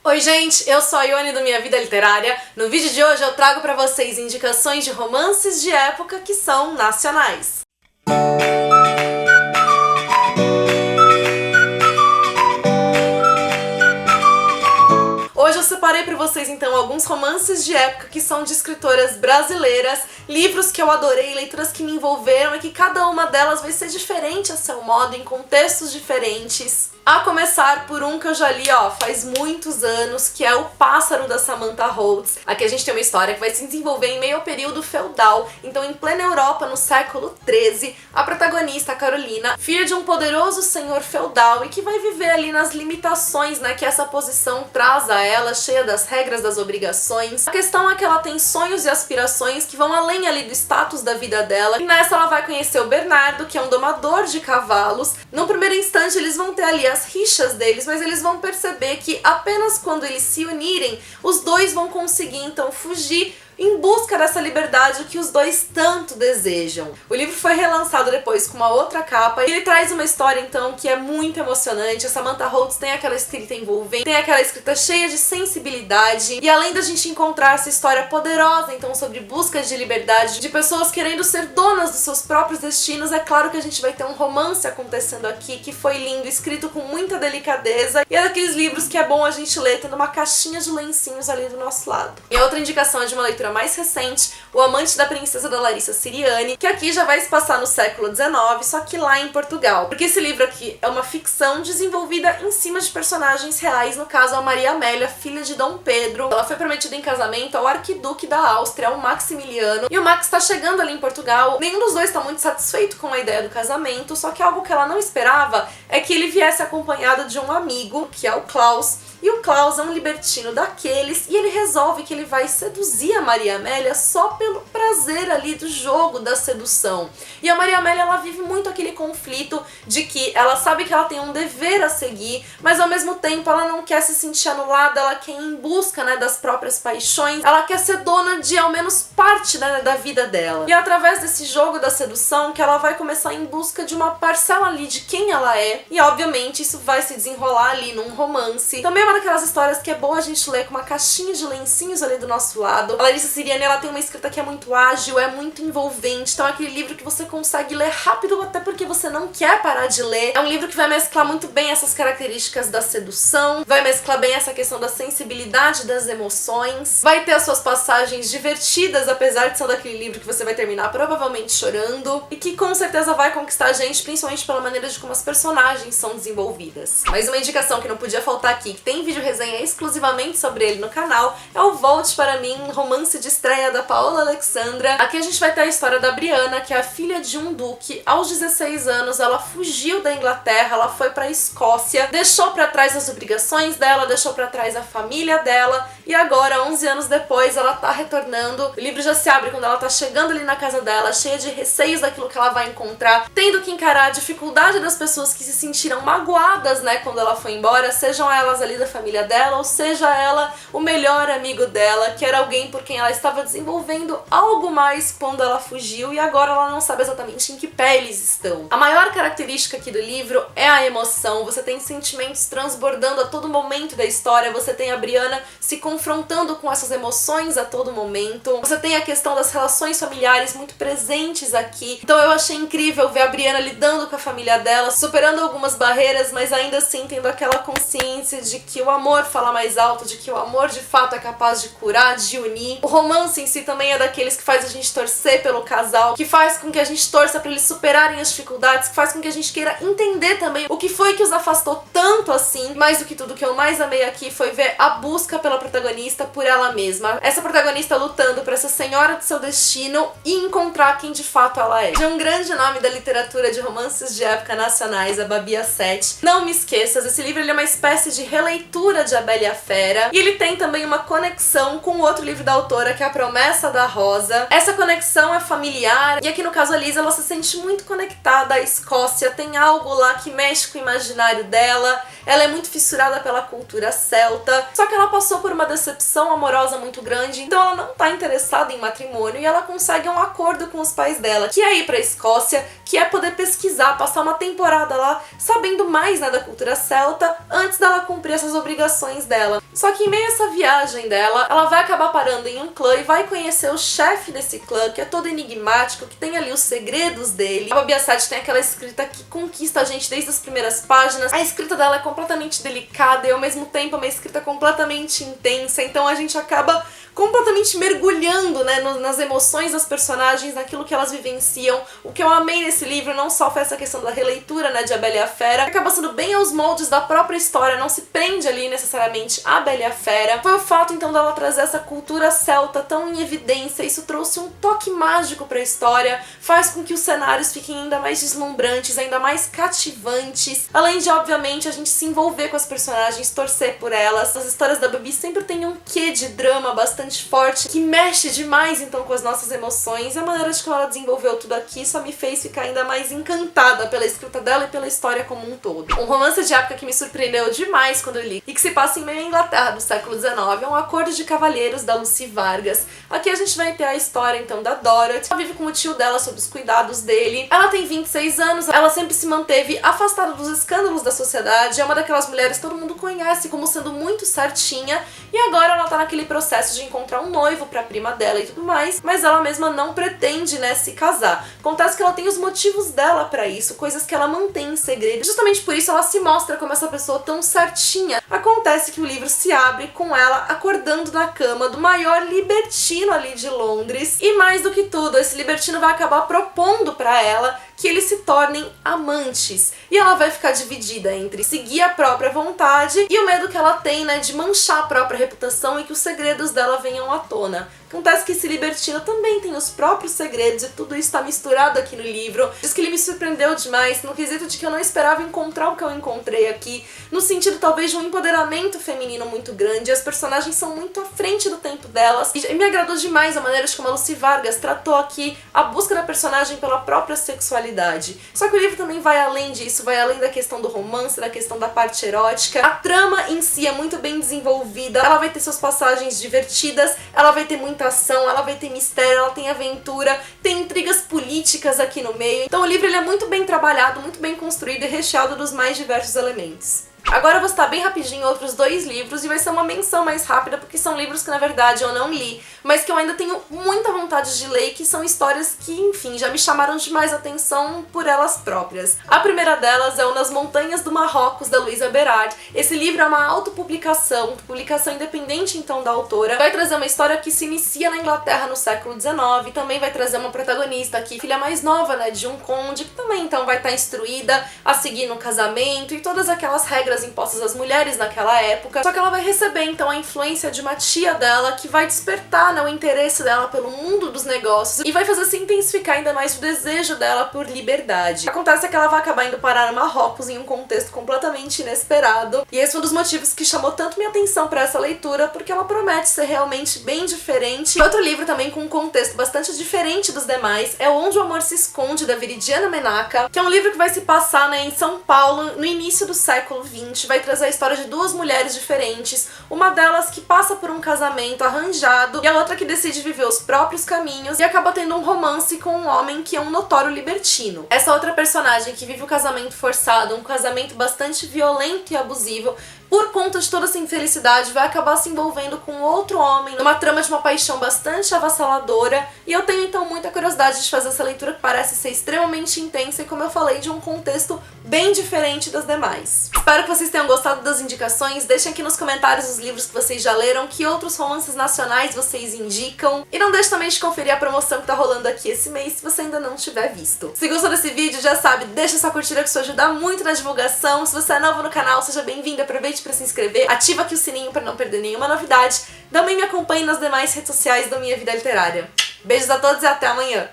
Oi gente, eu sou a Ione do Minha Vida Literária. No vídeo de hoje eu trago pra vocês indicações de romances de época que são nacionais. Hoje eu separei pra vocês então alguns romances de época que são de escritoras brasileiras, livros que eu adorei, leituras que me envolveram e que cada uma delas vai ser diferente a seu modo, em contextos diferentes. A começar por um que eu já li, faz muitos anos, que é O Pássaro, da Samantha Holtz. Aqui a gente tem uma história que vai se desenvolver em meio ao período feudal, então em plena Europa, no século XIII, a protagonista, a Carolina, filha de um poderoso senhor feudal e que vai viver ali nas limitações, que essa posição traz a ela, cheia das regras, das obrigações. A questão é que ela tem sonhos e aspirações que vão além ali do status da vida dela, e nessa ela vai conhecer o Bernardo, que é um domador de cavalos. Num primeiro instante eles vão ter ali as rixas deles, mas eles vão perceber que apenas quando eles se unirem, os dois vão conseguir então fugir em busca dessa liberdade que os dois tanto desejam. O livro foi relançado depois com uma outra capa e ele traz uma história então que é muito emocionante. A Samantha Holtz tem aquela escrita envolvente, tem aquela escrita cheia de sensibilidade, e além da gente encontrar essa história poderosa então sobre busca de liberdade, de pessoas querendo ser donas dos seus próprios destinos, é claro que a gente vai ter um romance acontecendo aqui que foi lindo, escrito com muita delicadeza, e é daqueles livros que é bom a gente ler tendo uma caixinha de lencinhos ali do nosso lado. E a outra indicação é de uma leitura mais recente, O Amante da Princesa, da Larissa Siriani, que aqui já vai se passar no século XIX, só que lá em Portugal. Porque esse livro aqui é uma ficção desenvolvida em cima de personagens reais, no caso a Maria Amélia, filha de Dom Pedro. Ela foi prometida em casamento ao arquiduque da Áustria, ao Maximiliano, e o Max está chegando ali em Portugal. Nenhum dos dois está muito satisfeito com a ideia do casamento, só que algo que ela não esperava é que ele viesse acompanhado de um amigo, que é o Klaus. E o Klaus é um libertino daqueles, e ele resolve que ele vai seduzir a Maria Amélia só pelo prazer ali do jogo da sedução. E a Maria Amélia, ela vive muito aquele conflito de que ela sabe que ela tem um dever a seguir, mas ao mesmo tempo ela não quer se sentir anulada, ela quer ir em busca das próprias paixões, ela quer ser dona de ao menos parte da vida dela. E é através desse jogo da sedução que ela vai começar em busca de uma parcela ali de quem ela é, e obviamente isso vai se desenrolar ali num romance. Também é uma daquelas histórias que é boa a gente ler com uma caixinha de lencinhos ali do nosso lado. A Larissa Siriani, ela tem uma escrita que é muito ágil, é muito envolvente, então é aquele livro que você consegue ler rápido até porque você não quer parar de ler. É um livro que vai mesclar muito bem essas características da sedução, vai mesclar bem essa questão da sensibilidade das emoções, vai ter as suas passagens divertidas, apesar de ser daquele livro que você vai terminar provavelmente chorando, e que com certeza vai conquistar a gente, principalmente pela maneira de como as personagens são desenvolvidas. Mas uma indicação que não podia faltar aqui, que tem vídeo resenha exclusivamente sobre ele no canal, é o Volte Para Mim, romance de estreia da Paola Alexandra. Aqui a gente vai ter a história da Briana, que é a filha de um duque. Aos 16 anos ela fugiu da Inglaterra, ela foi pra Escócia, deixou pra trás as obrigações dela, deixou pra trás a família dela, e agora, 11 anos depois, ela tá retornando. O livro já se abre quando ela tá chegando ali na casa dela, cheia de receios daquilo que ela vai encontrar, tendo que encarar a dificuldade das pessoas que se sentiram magoadas, quando ela foi embora, sejam elas ali da família dela, ou seja ela o melhor amigo dela, que era alguém por quem ela estava desenvolvendo algo mais quando ela fugiu, e agora ela não sabe exatamente em que pé eles estão. A maior característica aqui do livro é a emoção. Você tem sentimentos transbordando a todo momento da história, você tem a Briana se confrontando com essas emoções a todo momento, você tem a questão das relações familiares muito presentes aqui. Então eu achei incrível ver a Briana lidando com a família dela, superando algumas barreiras, mas ainda assim tendo aquela consciência de que o amor fala mais alto, de que o amor de fato é capaz de curar, de unir. O romance em si também é daqueles que faz a gente torcer pelo casal, que faz com que a gente torça para eles superarem as dificuldades, que faz com que a gente queira entender também o que foi que os afastou tanto assim. Mais do que tudo, o que eu mais amei aqui foi ver a busca pela protagonista por ela mesma. Essa protagonista lutando para ser senhora de seu destino e encontrar quem de fato ela é. De um grande nome da literatura de romances de época nacionais, a Babi Assete. Não me esqueças, esse livro ele é uma espécie de releitura de A Bela e a Fera, e ele tem também uma conexão com o outro livro da autora, que é A Promessa da Rosa. Essa conexão é familiar, e aqui no caso a Lisa, ela se sente muito conectada à Escócia, tem algo lá que mexe com o imaginário dela, ela é muito fissurada pela cultura celta, só que ela passou por uma decepção amorosa muito grande, então ela não tá interessada em matrimônio, e ela consegue um acordo com os pais dela, que é ir pra Escócia, que é poder pesquisar, passar uma temporada lá, sabendo mais da cultura celta, antes dela cumprir essas obrigações obrigações dela. Só que em meio a essa viagem dela, ela vai acabar parando em um clã e vai conhecer o chefe desse clã, que é todo enigmático, que tem ali os segredos dele. A Babi Assad tem aquela escrita que conquista a gente desde as primeiras páginas. A escrita dela é completamente delicada e ao mesmo tempo é uma escrita completamente intensa, então a gente acaba completamente mergulhando, né, nas emoções das personagens, naquilo que elas vivenciam. O que eu amei nesse livro não só foi essa questão da releitura, né, de A Bela e a Fera, que acaba sendo bem aos moldes da própria história, não se prende ali necessariamente a Bela e a Fera. Foi o fato então dela trazer essa cultura celta tão em evidência, isso trouxe um toque mágico pra história, faz com que os cenários fiquem ainda mais deslumbrantes, ainda mais cativantes, além de, obviamente, a gente se envolver com as personagens, torcer por elas. As histórias da Babi sempre tem um quê de drama bastante forte, que mexe demais então com as nossas emoções, e a maneira de como ela desenvolveu tudo aqui só me fez ficar ainda mais encantada pela escrita dela e pela história como um todo. Um romance de época que me surpreendeu demais quando eu li, e que se passa em meio à Inglaterra do século XIX, é Um Acordo de Cavalheiros, da Lucy Vargas. Aqui a gente vai ter a história então da Dorothy. Ela vive com o tio dela sob os cuidados dele. Ela tem 26 anos, ela sempre se manteve afastada dos escândalos da sociedade, é uma daquelas mulheres que todo mundo conhece como sendo muito certinha, e agora ela tá naquele processo de encontrar um noivo pra prima dela e tudo mais, mas ela mesma não pretende, né, se casar. Acontece que ela tem os motivos dela pra isso, coisas que ela mantém em segredo. Justamente por isso ela se mostra como essa pessoa tão certinha. Acontece que o livro se abre com ela acordando na cama do maior libertino ali de Londres, e mais do que tudo, esse libertino vai acabar propondo pra ela que eles se tornem amantes. E ela vai ficar dividida entre seguir a própria vontade e o medo que ela tem, né, de manchar a própria reputação e que os segredos dela venham à tona. Acontece que esse libertino também tem os próprios segredos e tudo isso está misturado aqui no livro. Diz que ele me surpreendeu demais, no quesito de que eu não esperava encontrar o que eu encontrei aqui, no sentido talvez de um empoderamento feminino muito grande. As personagens são muito à frente do tempo delas, e me agradou demais a maneira de como a Lucy Vargas tratou aqui a busca da personagem pela própria sexualidade. Só que o livro também vai além disso, vai além da questão do romance, da questão da parte erótica. A trama em si é muito bem desenvolvida, ela vai ter suas passagens divertidas, ela vai ter muita ação, ela vai ter mistério, ela tem aventura, tem intrigas políticas aqui no meio. Então o livro ele é muito bem trabalhado, muito bem construído e recheado dos mais diversos elementos. Agora eu vou citar bem rapidinho outros dois livros e vai ser uma menção mais rápida porque são livros que na verdade eu não li, mas que eu ainda tenho muita vontade de ler e que são histórias que, enfim, já me chamaram demais a atenção por elas próprias. A primeira delas é o Nas Montanhas do Marrocos, da Louisa Berard. Esse livro é uma autopublicação, publicação independente então da autora. Vai trazer uma história que se inicia na Inglaterra no século XIX, também vai trazer uma protagonista aqui, filha mais nova, né, de um conde, que também então vai estar instruída a seguir no casamento e todas aquelas regras impostas às mulheres naquela época, só que ela vai receber então a influência de uma tia dela que vai despertar, né, o interesse dela pelo mundo dos negócios e vai fazer se intensificar ainda mais o desejo dela por liberdade. Acontece que ela vai acabar indo parar no Marrocos em um contexto completamente inesperado, e esse foi um dos motivos que chamou tanto minha atenção para essa leitura, porque ela promete ser realmente bem diferente. Outro livro também com um contexto bastante diferente dos demais é Onde o Amor se Esconde, da Viridiana Menaka, que é um livro que vai se passar, né, em São Paulo no início do século XX. Vai trazer a história de duas mulheres diferentes, uma delas que passa por um casamento arranjado e a outra que decide viver os próprios caminhos e acaba tendo um romance com um homem que é um notório libertino. Essa outra personagem que vive o casamento forçado, um casamento bastante violento e abusivo, por conta de toda essa infelicidade, vai acabar se envolvendo com outro homem numa trama de uma paixão bastante avassaladora, e eu tenho então muita curiosidade de fazer essa leitura que parece ser extremamente intensa e, como eu falei, de um contexto bem diferente das demais. Espero que vocês tenham gostado das indicações, deixem aqui nos comentários os livros que vocês já leram, que outros romances nacionais vocês indicam, e não deixe também de conferir a promoção que tá rolando aqui esse mês se você ainda não tiver visto. Se gostou desse vídeo, já sabe, deixa sua curtida que isso ajuda muito na divulgação. Se você é novo no canal, seja bem-vindo, aproveite para se inscrever, ativa aqui o sininho para não perder nenhuma novidade, também me acompanhe nas demais redes sociais da Minha Vida Literária. Beijos a todos e até amanhã!